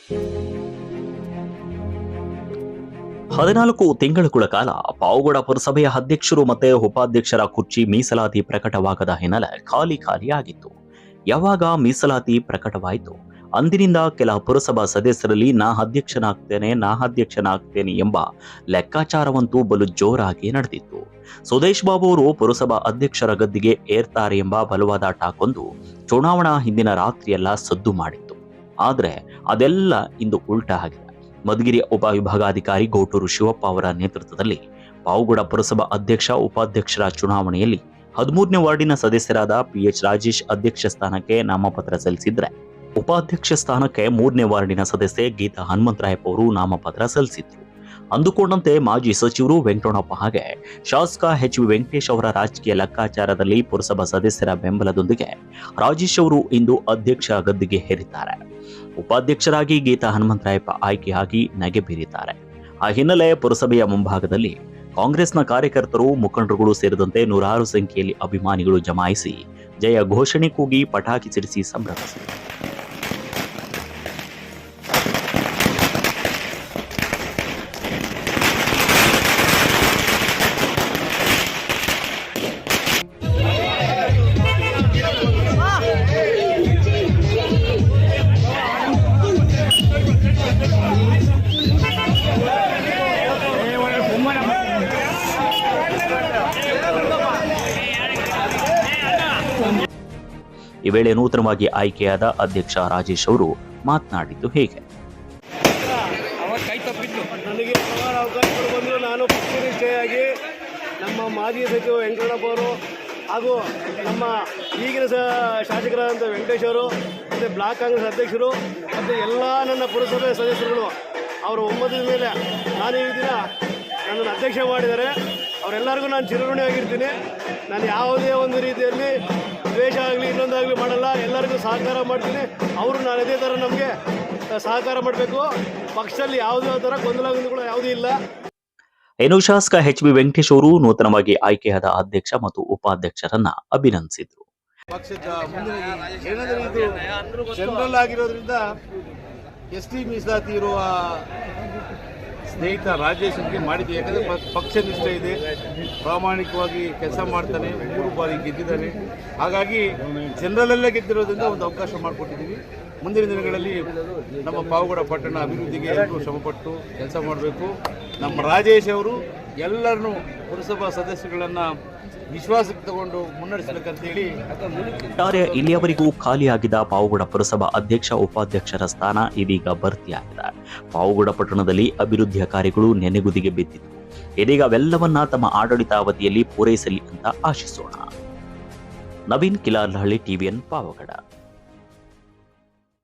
14 ತಿಂಗಳುಗಳ ಕಾಲ ಪಾವಗಡ ಪುರಸಭೆಯ ಅಧ್ಯಕ್ಷರು ಮತ್ತು ಉಪಾಧ್ಯಕ್ಷರ ಕುರ್ಚಿ ಮೀಸಲಾತಿ ಪ್ರಕಟವಾಗದ ಹಿನ್ನೆಲೆ ಖಾಲಿಯಾಗಿತ್ತು. ಯಾವಾಗ ಮೀಸಲಾತಿ ಪ್ರಕಟವಾಯಿತು ಅಂದಿನಿಂದ ಕೆಲ ಪುರಸಭಾ ಸದಸ್ಯರಲ್ಲಿ ನಾ ಅಧ್ಯಕ್ಷನಾಗ್ತೇನೆ ಎಂಬ ಲೆಕ್ಕಾಚಾರವಂತೂ ಬಲು ಜೋರಾಗಿ ನಡೆದಿತ್ತು. ಸುದೇಶ್ ಬಾಬು ಅವರು ಪುರಸಭಾ ಅಧ್ಯಕ್ಷರ ಗದ್ದಿಗೆ ಏರ್ತಾರೆ ಎಂಬ ಬಲವಾದ ಟಾಕೊಂದು ಚುನಾವಣಾ ಹಿಂದಿನ ರಾತ್ರಿಯೆಲ್ಲ ಸದ್ದು ಮಾಡಿತ್ತು. ಆದರೆ ಅದೆಲ್ಲ ಇಂದು ಉಲ್ಟಾ ಆಗಿದೆ. ಮಧುಗಿರಿ ಉಪವಿಭಾಗಾಧಿಕಾರಿ ಗೋಟೂರು ಶಿವಪ್ಪ ಅವರ ನೇತೃತ್ವದಲ್ಲಿ ಪಾವಗಡ ಪುರಸಭಾ ಅಧ್ಯಕ್ಷ ಉಪಾಧ್ಯಕ್ಷರ ಚುನಾವಣೆಯಲ್ಲಿ 13ನೇ ವಾರ್ಡಿನ ಸದಸ್ಯರಾದ PH ರಾಜೇಶ್ ಅಧ್ಯಕ್ಷ ಸ್ಥಾನಕ್ಕೆ ನಾಮಪತ್ರ ಸಲ್ಲಿಸಿದ್ರೆ, ಉಪಾಧ್ಯಕ್ಷ ಸ್ಥಾನಕ್ಕೆ 3ನೇ ವಾರ್ಡಿನ ಸದಸ್ಯೆ ಗೀತಾ ಹನುಮಂತರಾಯಪ್ಪ ಅವರು ನಾಮಪತ್ರ ಸಲ್ಲಿಸಿದ್ರು. ಅಂದುಕೊಂಡಂತೆ ಮಾಜಿ ಸಚಿವರು ವೆಂಕಟಣ್ಣಪ್ಪ ಹಾಗೆ ಶಾಸಕ HV ವೆಂಕಟೇಶ್ ಅವರ ರಾಜಕೀಯ ಲೆಕ್ಕಾಚಾರದಲ್ಲಿ ಪುರಸಭಾ ಸದಸ್ಯರ ಬೆಂಬಲದೊಂದಿಗೆ ರಾಜೇಶ್ ಅವರು ಇಂದು ಅಧ್ಯಕ್ಷ ಗದ್ದಿಗೆ ಹೇರಿದ್ದಾರೆ. ಉಪಾಧ್ಯಕ್ಷರಾಗಿ ಗೀತಾ ಹನುಮಂತರಾಯಪ್ಪ ಆಯ್ಕೆಯಾಗಿ ನಗೆ ಬೀರಿದ್ದಾರೆ. ಆ ಹಿನ್ನೆಲೆ ಪುರಸಭೆಯ ಮುಂಭಾಗದಲ್ಲಿ ಕಾಂಗ್ರೆಸ್ನ ಕಾರ್ಯಕರ್ತರು, ಮುಖಂಡರುಗಳು ಸೇರಿದಂತೆ ನೂರಾರು ಸಂಖ್ಯೆಯಲ್ಲಿ ಅಭಿಮಾನಿಗಳು ಜಮಾಯಿಸಿ ಜಯ ಘೋಷಣೆ ಕೂಗಿ ಪಟಾಕಿ ಸಿಡಿಸಿ ಸಂಭ್ರಮಿಸಿದರು. ಈ ವೇಳೆ ನೂತನವಾಗಿ ಆಯ್ಕೆಯಾದ ಅಧ್ಯಕ್ಷ ರಾಜೇಶ್ ಅವರು ಮಾತನಾಡಿದ್ದು ಹೀಗೆ. ನನಗೆ ಅವಕಾಶ ಬಂದು ನಾನು ಪಕ್ಷನಿಷ್ಠೆಯಾಗಿ ನಮ್ಮ ಮಾಜಿ ಸಚಿವ ವೆಂಕಟಣ್ಣಪ್ಪ ಅವರು ಹಾಗೂ ನಮ್ಮ ಈಗಿನ ಶಾಸಕರಾದಂಥ ವೆಂಕಟೇಶ್ ಅವರು ಮತ್ತು ಬ್ಲಾಕ್ ಕಾಂಗ್ರೆಸ್ ಅಧ್ಯಕ್ಷರು ಮತ್ತು ಎಲ್ಲ ನನ್ನ ಪುರಸಭೆ ಸದಸ್ಯರುಗಳು ಅವರ ಒಮ್ಮತದ ಮೇಲೆ ನಾನು ಈ ದಿನ ನನ್ನನ್ನು ಅಧ್ಯಕ್ಷ ಮಾಡಿದ್ದಾರೆ. ಅವರೆಲ್ಲರಿಗೂ ನಾನು ಚಿರಋಣಿಯಾಗಿರ್ತೀನಿ. ನಾನು ಯಾವುದೇ ಒಂದು ರೀತಿಯಲ್ಲಿ ದ್ವೇಷ ಆಗಲಿ ಇನ್ನೊಂದಾಗಲಿ ಮಾಡಲ್ಲ. ಎಲ್ಲರಿಗೂ ಸಹಕಾರ ಮಾಡ್ತೀನಿ. ಅವರು ನಾನು ಅದೇ ಥರ ನಮಗೆ ಸಹಕಾರ ಮಾಡಬೇಕು. ಪಕ್ಷದಲ್ಲಿ ಯಾವುದೇ ಥರ ಗೊಂದಲಗಳು ಯಾವುದೂ ಇಲ್ಲ. ಇನ್ನು ಶಾಸಕ HB ವೆಂಕಟೇಶ್ ಅವರು ನೂತನವಾಗಿ ಆಯ್ಕೆಯಾದ ಅಧ್ಯಕ್ಷ ಮತ್ತು ಉಪಾಧ್ಯಕ್ಷರನ್ನ ಅಭಿನಂದಿಸಿದರು. ಪಕ್ಷದ ಜನರಲ್ ಆಗಿರೋದ್ರಿಂದ ST ಮೀಸಲಾತಿ ಇರುವ ಸ್ನೇಹಿತ ರಾಜೇಶ್ಗೆ ಮಾಡಿದ್ದೆ. ಯಾಕಂದರೆ ಪಕ್ಷ ನಿಷ್ಠೆ ಇದೆ, ಪ್ರಾಮಾಣಿಕವಾಗಿ ಕೆಲಸ ಮಾಡ್ತಾನೆ, 3 ಬಾರಿ ಗೆದ್ದಿದ್ದಾನೆ. ಹಾಗಾಗಿ ಜನರಲ್ಲೇ ಗೆದ್ದಿರೋದ್ರಿಂದ ಒಂದು ಅವಕಾಶ ಮಾಡಿಕೊಟ್ಟಿದ್ದೀವಿ. ಮುಂದಿನ ದಿನಗಳಲ್ಲಿ ನಮ್ಮ ಪಾವಗಡ ಪಟ್ಟಣ ಅಭಿವೃದ್ಧಿಗೆ ಎಲ್ಲರೂ ಶ್ರಮಪಟ್ಟು ಕೆಲಸ ಮಾಡಬೇಕು. ನಮ್ಮ ರಾಜೇಶ್ ಅವರು ಎಲ್ಲರನ್ನೂ ಪುರಸಭಾ ಸದಸ್ಯಗಳನ್ನು ವಿಶ್ವಾಸಕ್ಕೆ ತಗೊಂಡು ಮುನ್ನಡೆಸಬೇಕಂತೇಳಿ ಇಲ್ಲಿಯವರೆಗೂ ಖಾಲಿಯಾಗಿದ್ದ ಪಾವಗಡ ಪುರಸಭಾ ಅಧ್ಯಕ್ಷ ಉಪಾಧ್ಯಕ್ಷರ ಸ್ಥಾನ ಇದೀಗ ಭರ್ತಿಯಾಗಿದೆ. ಪಾವಗಡ ಪಟ್ಟಣದಲ್ಲಿ ಅಭಿವೃದ್ಧಿಯ ಕಾರ್ಯಗಳು ನೆನೆಗುದಿಗೆ ಬಿದ್ದಿತ್ತು. ಇದೀಗ ಅವೆಲ್ಲವನ್ನ ತಮ್ಮ ಆಡಳಿತಾವಧಿಯಲ್ಲಿ ಪೂರೈಸಲಿ ಅಂತ ಆಶಿಸೋಣ. ನವೀನ್ ಕಿಲಾರಹಳ್ಳಿ, TVN, ಪಾವಗಡ.